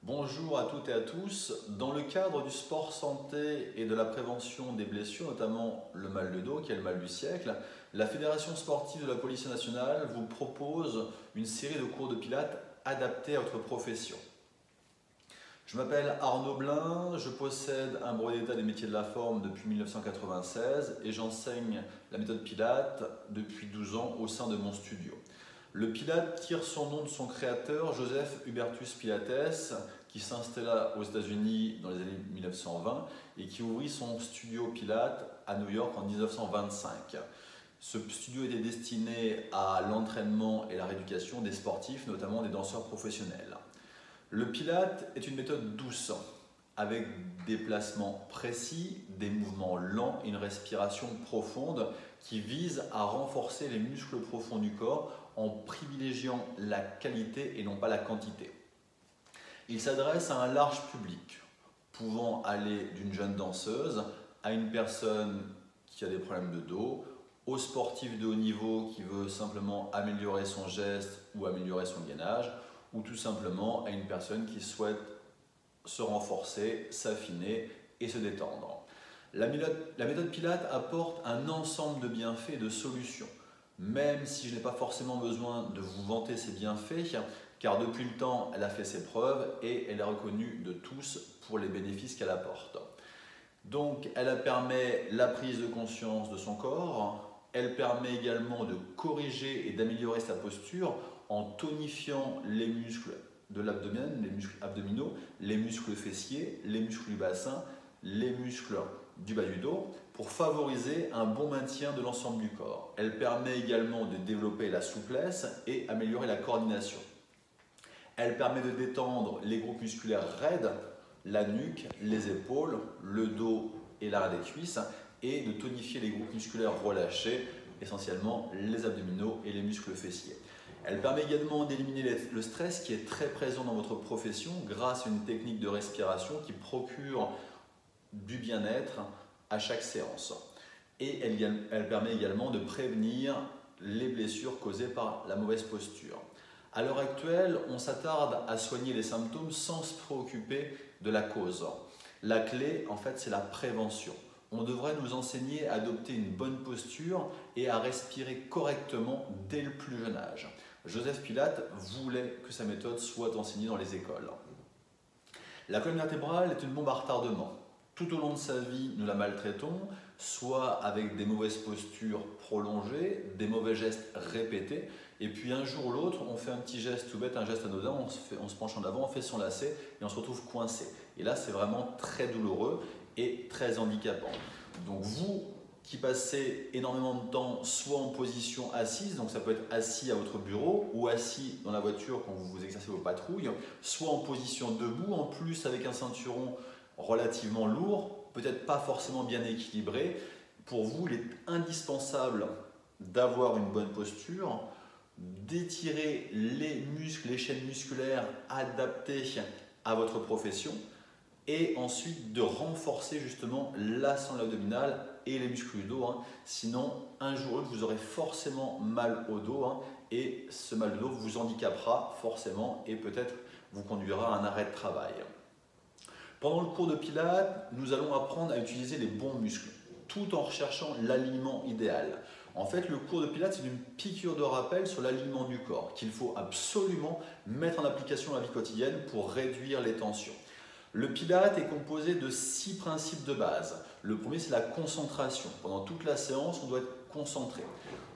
Bonjour à toutes et à tous. Dans le cadre du sport santé et de la prévention des blessures, notamment le mal de dos qui est le mal du siècle, la Fédération sportive de la police nationale vous propose une série de cours de pilates adaptés à votre profession. Je m'appelle Arnaud Blin, je possède un brevet d'état des métiers de la forme depuis 1996 et j'enseigne la méthode Pilates depuis 12 ans au sein de mon studio. Le Pilates tire son nom de son créateur, Joseph Hubertus Pilates, qui s'installa aux États-Unis dans les années 1920 et qui ouvrit son studio Pilates à New York en 1925. Ce studio était destiné à l'entraînement et la rééducation des sportifs, notamment des danseurs professionnels. Le Pilates est une méthode douce, avec des placements précis, des mouvements lents et une respiration profonde qui vise à renforcer les muscles profonds du corps en privilégiant la qualité et non pas la quantité. Il s'adresse à un large public, pouvant aller d'une jeune danseuse à une personne qui a des problèmes de dos, au sportif de haut niveau qui veut simplement améliorer son geste ou améliorer son gainage, ou tout simplement à une personne qui souhaite se renforcer, s'affiner et se détendre. La méthode Pilates apporte un ensemble de bienfaits et de solutions, même si je n'ai pas forcément besoin de vous vanter ses bienfaits, car depuis le temps, elle a fait ses preuves et elle est reconnue de tous pour les bénéfices qu'elle apporte. Donc, elle permet la prise de conscience de son corps, elle permet également de corriger et d'améliorer sa posture en tonifiant les muscles de l'abdomen, les muscles abdominaux, les muscles fessiers, les muscles du bassin, les muscles du bas du dos, pour favoriser un bon maintien de l'ensemble du corps. Elle permet également de développer la souplesse et améliorer la coordination. Elle permet de détendre les groupes musculaires raides, la nuque, les épaules, le dos et l'arrière des cuisses, et de tonifier les groupes musculaires relâchés, essentiellement les abdominaux et les muscles fessiers. Elle permet également d'éliminer le stress qui est très présent dans votre profession grâce à une technique de respiration qui procure du bien-être à chaque séance. Et elle permet également de prévenir les blessures causées par la mauvaise posture. À l'heure actuelle, on s'attarde à soigner les symptômes sans se préoccuper de la cause. La clé, en fait, c'est la prévention. On devrait nous enseigner à adopter une bonne posture et à respirer correctement dès le plus jeune âge. Joseph Pilates voulait que sa méthode soit enseignée dans les écoles. La colonne vertébrale est une bombe à retardement. Tout au long de sa vie, nous la maltraitons, soit avec des mauvaises postures prolongées, des mauvais gestes répétés, et puis un jour ou l'autre, on fait un petit geste tout bête, un geste anodin, on se penche en avant, on fait son lacet, et on se retrouve coincé. Et là, c'est vraiment très douloureux et très handicapant. Donc vous qui passez énormément de temps soit en position assise, donc ça peut être assis à votre bureau ou assis dans la voiture quand vous exercez vos patrouilles, soit en position debout, en plus avec un ceinturon relativement lourd, peut-être pas forcément bien équilibré. Pour vous, il est indispensable d'avoir une bonne posture, d'étirer les muscles, les chaînes musculaires adaptées à votre profession et ensuite de renforcer justement la sangle abdominale et les muscles du dos. Sinon, un jour ou l'autre, vous aurez forcément mal au dos et ce mal de dos vous handicapera forcément et peut-être vous conduira à un arrêt de travail. Pendant le cours de Pilates, nous allons apprendre à utiliser les bons muscles tout en recherchant l'alignement idéal. En fait, le cours de Pilates, c'est une piqûre de rappel sur l'alignement du corps qu'il faut absolument mettre en application dans la vie quotidienne pour réduire les tensions. Le Pilates est composé de 6 principes de base. Le premier, c'est la concentration. Pendant toute la séance, on doit être concentré.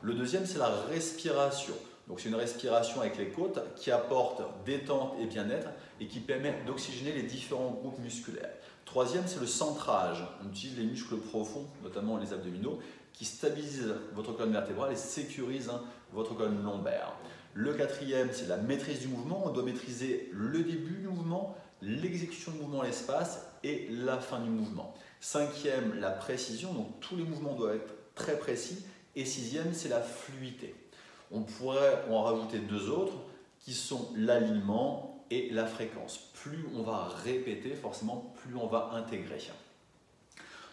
Le deuxième, c'est la respiration. Donc, c'est une respiration avec les côtes qui apporte détente et bien-être et qui permet d'oxygéner les différents groupes musculaires. Troisième, c'est le centrage. On utilise les muscles profonds, notamment les abdominaux, qui stabilisent votre colonne vertébrale et sécurisent votre colonne lombaire. Le quatrième, c'est la maîtrise du mouvement. On doit maîtriser le début du mouvement, l'exécution du mouvement à l'espace et la fin du mouvement. Cinquième, la précision. Donc, tous les mouvements doivent être très précis. Et sixième, c'est la fluidité. On pourrait en rajouter 2 autres qui sont l'alignement et la fréquence. Plus on va répéter, forcément, plus on va intégrer.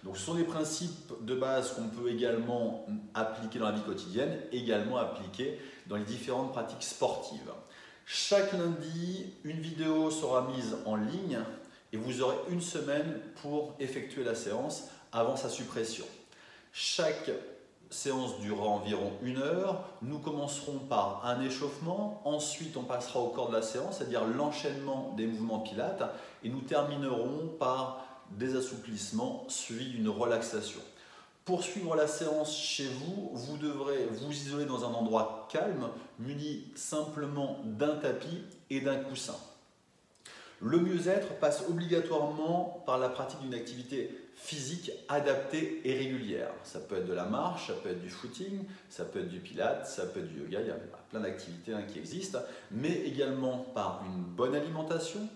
Donc ce sont des principes de base qu'on peut également appliquer dans la vie quotidienne, également appliquer dans les différentes pratiques sportives. Chaque lundi, une vidéo sera mise en ligne et vous aurez une semaine pour effectuer la séance avant sa suppression. Chaque séance durera environ 1 heure. Nous commencerons par un échauffement, ensuite on passera au corps de la séance, c'est-à-dire l'enchaînement des mouvements pilates, et nous terminerons par des assouplissements suivis d'une relaxation. Pour suivre la séance chez vous, vous devrez vous isoler dans un endroit calme, muni simplement d'un tapis et d'un coussin. Le mieux-être passe obligatoirement par la pratique d'une activité physique adaptée et régulière. Ça peut être de la marche, ça peut être du footing, ça peut être du pilates, ça peut être du yoga, il y a plein d'activités qui existent, mais également par une bonne alimentation,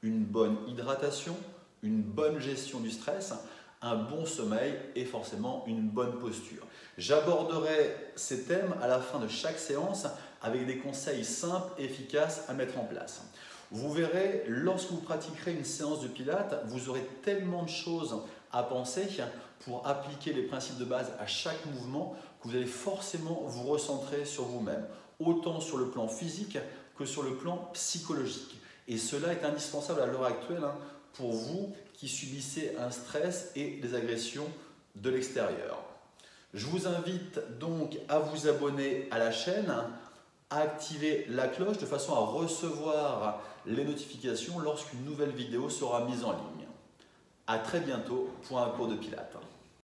une bonne hydratation, une bonne gestion du stress, un bon sommeil et forcément une bonne posture. J'aborderai ces thèmes à la fin de chaque séance avec des conseils simples et efficaces à mettre en place. Vous verrez, lorsque vous pratiquerez une séance de pilates, vous aurez tellement de choses à penser pour appliquer les principes de base à chaque mouvement que vous allez forcément vous recentrer sur vous-même, autant sur le plan physique que sur le plan psychologique. Et cela est indispensable à l'heure actuelle pour vous qui subissez un stress et des agressions de l'extérieur. Je vous invite donc à vous abonner à la chaîne, à activer la cloche de façon à recevoir les notifications lorsqu'une nouvelle vidéo sera mise en ligne. À très bientôt pour un cours de pilates.